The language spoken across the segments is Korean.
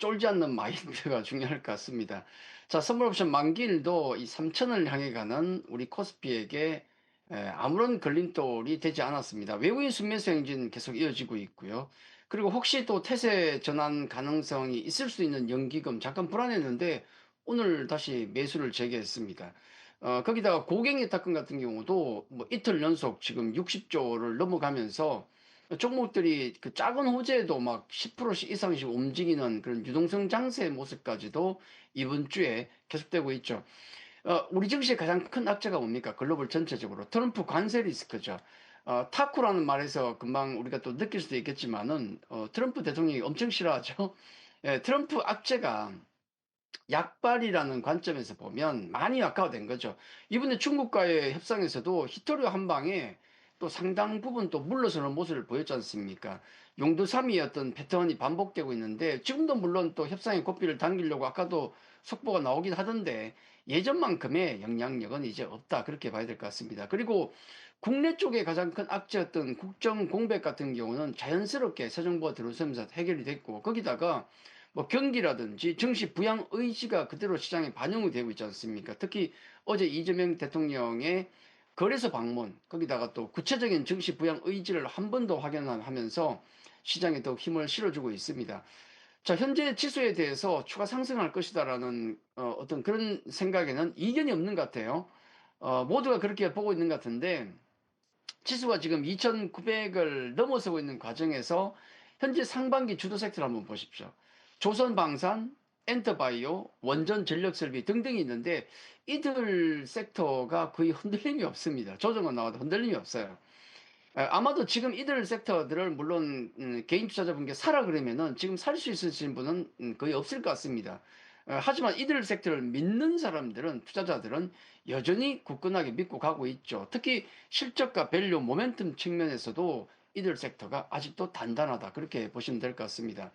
쫄지 않는 마인드가 중요할 것 같습니다. 자, 선물 옵션 만기일도 이 3천을 향해 가는 우리 코스피에게 아무런 걸림돌이 되지 않았습니다. 외국인 순매수 행진 계속 이어지고 있고요. 그리고 혹시 또 태세 전환 가능성이 있을 수 있는 연기금 잠깐 불안했는데 오늘 다시 매수를 재개했습니다. 거기다가 고객예탁금 같은 경우도 뭐 이틀 연속 지금 60조를 넘어가면서 종목들이 그 작은 호재에도 막 10%씩 이상씩 움직이는 그런 유동성 장세의 모습까지도 이번 주에 계속되고 있죠. 우리 증시의 가장 큰 악재가 뭡니까? 글로벌 전체적으로. 트럼프 관세 리스크죠. 타쿠라는 말에서 금방 우리가 또 느낄 수도 있겠지만은, 트럼프 대통령이 엄청 싫어하죠. 예, 트럼프 악재가 약발이라는 관점에서 보면 많이 약화된 거죠. 이번에 중국과의 협상에서도 히토류 한 방에 또 상당 부분 또 물러서는 모습을 보였지 않습니까? 용두삼이 어떤 패턴이 반복되고 있는데 지금도 물론 또 협상의 고삐를 당기려고 아까도 속보가 나오긴 하던데 예전만큼의 영향력은 이제 없다 그렇게 봐야 될 것 같습니다. 그리고 국내 쪽에 가장 큰 악재였던 국정 공백 같은 경우는 자연스럽게 새 정부가 들어서면서 해결이 됐고 거기다가 뭐 경기라든지 증시 부양 의지가 그대로 시장에 반영이 되고 있지 않습니까? 특히 어제 이재명 대통령의 거래소 방문, 거기다가 또 구체적인 증시 부양 의지를 한 번 더 확인하면서 시장에 더욱 힘을 실어주고 있습니다. 자, 현재 지수에 대해서 추가 상승할 것이다라는 어떤 그런 생각에는 이견이 없는 것 같아요. 모두가 그렇게 보고 있는 것 같은데 지수가 지금 2,900을 넘어서고 있는 과정에서 현재 상반기 주도 섹터를 한번 보십시오. 조선방산, 엔터바이오, 원전전력설비 등등이 있는데 이들 섹터가 거의 흔들림이 없습니다. 조정은 나와도 흔들림이 없어요. 아마도 지금 이들 섹터들을 물론 개인 투자자분께 사라 그러면은 지금 살 수 있으신 분은 거의 없을 것 같습니다. 하지만 이들 섹터를 믿는 사람들은 투자자들은 여전히 굳건하게 믿고 가고 있죠. 특히 실적과 밸류 모멘텀 측면에서도 이들 섹터가 아직도 단단하다 그렇게 보시면 될 것 같습니다.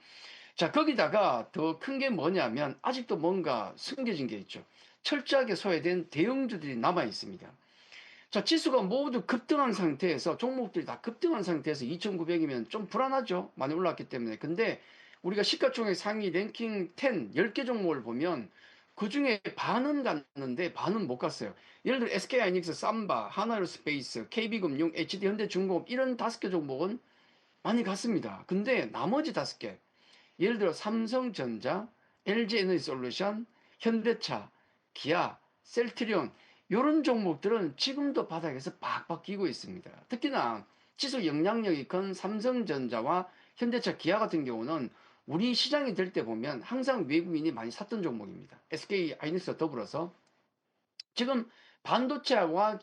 자, 거기다가 더 큰 게 뭐냐면 아직도 뭔가 숨겨진 게 있죠. 철저하게 소외된 대형주들이 남아 있습니다. 자, 지수가 모두 급등한 상태에서 종목들이 다 급등한 상태에서 2,900이면 좀 불안하죠. 많이 올랐기 때문에. 근데 우리가 시가총액 상위 랭킹 10개 종목을 보면 그 중에 반은 갔는데 반은 못 갔어요. 예를 들어 SK하이닉스, 삼바, 하나로스페이스, KB금융, HD현대중공업 이런 5개 종목은 많이 갔습니다. 근데 나머지 5개 예를 들어 삼성전자, LG에너지솔루션, 현대차, 기아, 셀트리온 이런 종목들은 지금도 바닥에서 박박 끼고 있습니다. 특히나 지수 영향력이 큰 삼성전자와 현대차, 기아 같은 경우는 우리 시장이 될 때 보면 항상 외국인이 많이 샀던 종목입니다. SK 하이닉스와 더불어서 지금 반도체와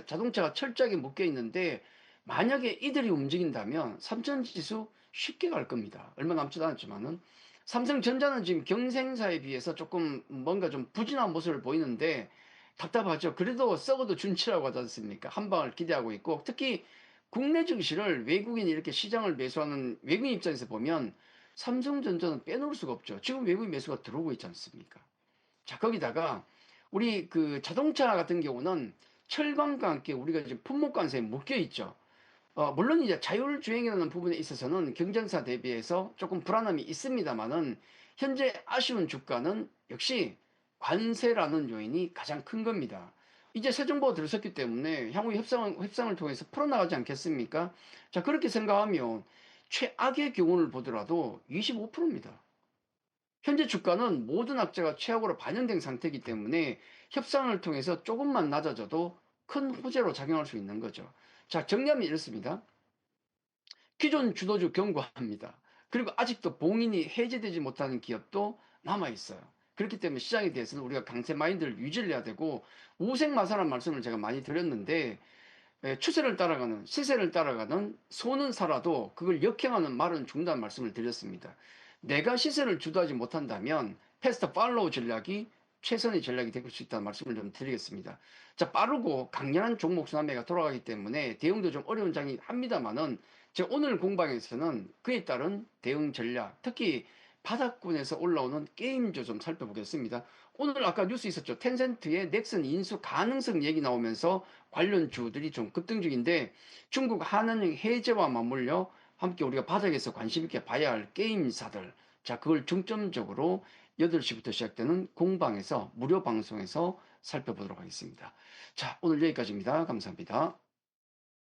자동차가 철저하게 묶여 있는데 만약에 이들이 움직인다면 삼천지수 쉽게 갈 겁니다. 얼마 남지도 않았지만은 삼성전자는 지금 경쟁사에 비해서 조금 뭔가 좀 부진한 모습을 보이는데 답답하죠. 그래도 썩어도 준치라고 하지 않습니까? 한 방을 기대하고 있고 특히 국내 증시를 외국인이 이렇게 시장을 매수하는 외국인 입장에서 보면 삼성전자는 빼놓을 수가 없죠. 지금 외국인 매수가 들어오고 있지 않습니까? 자, 거기다가 우리 그 자동차 같은 경우는 철강과 함께 우리가 지금 품목관세에 묶여 있죠. 물론 이제 자율주행이라는 부분에 있어서는 경쟁사 대비해서 조금 불안함이 있습니다만은 현재 아쉬운 주가는 역시 관세라는 요인이 가장 큰 겁니다. 이제 새 정부가 들어섰기 때문에 향후 협상을 통해서 풀어나가지 않겠습니까? 자, 그렇게 생각하면 최악의 경우를 보더라도 25%입니다. 현재 주가는 모든 악재가 최악으로 반영된 상태이기 때문에 협상을 통해서 조금만 낮아져도 큰 호재로 작용할 수 있는 거죠. 자, 정리하면 이렇습니다. 기존 주도주 경고합니다. 그리고 아직도 봉인이 해제되지 못하는 기업도 남아있어요. 그렇기 때문에 시장에 대해서는 우리가 강세 마인드를 유지를 해야 되고 우생마사란 말씀을 제가 많이 드렸는데 추세를 따라가는 시세를 따라가는 소는 살아도 그걸 역행하는 말은 중단 말씀을 드렸습니다. 내가 시세를 주도하지 못한다면 패스트 팔로우 전략이 최선의 전략이 될 수 있다는 말씀을 좀 드리겠습니다. 자, 빠르고 강렬한 종목 순환매가 돌아가기 때문에 대응도 좀 어려운 장이 합니다만은 제가 오늘 공방에서는 그에 따른 대응 전략, 특히 바닥권에서 올라오는 게임주 좀 살펴보겠습니다. 오늘 아까 뉴스 있었죠. 텐센트의 넥슨 인수 가능성 얘기 나오면서 관련 주들이 좀 급등 중인데 중국 하나은행 해제와 맞물려 함께 우리가 바닥에서 관심 있게 봐야 할 게임사들 자, 그걸 중점적으로 8시부터 시작되는 공방에서 무료 방송에서 살펴보도록 하겠습니다. 자, 오늘 여기까지입니다. 감사합니다.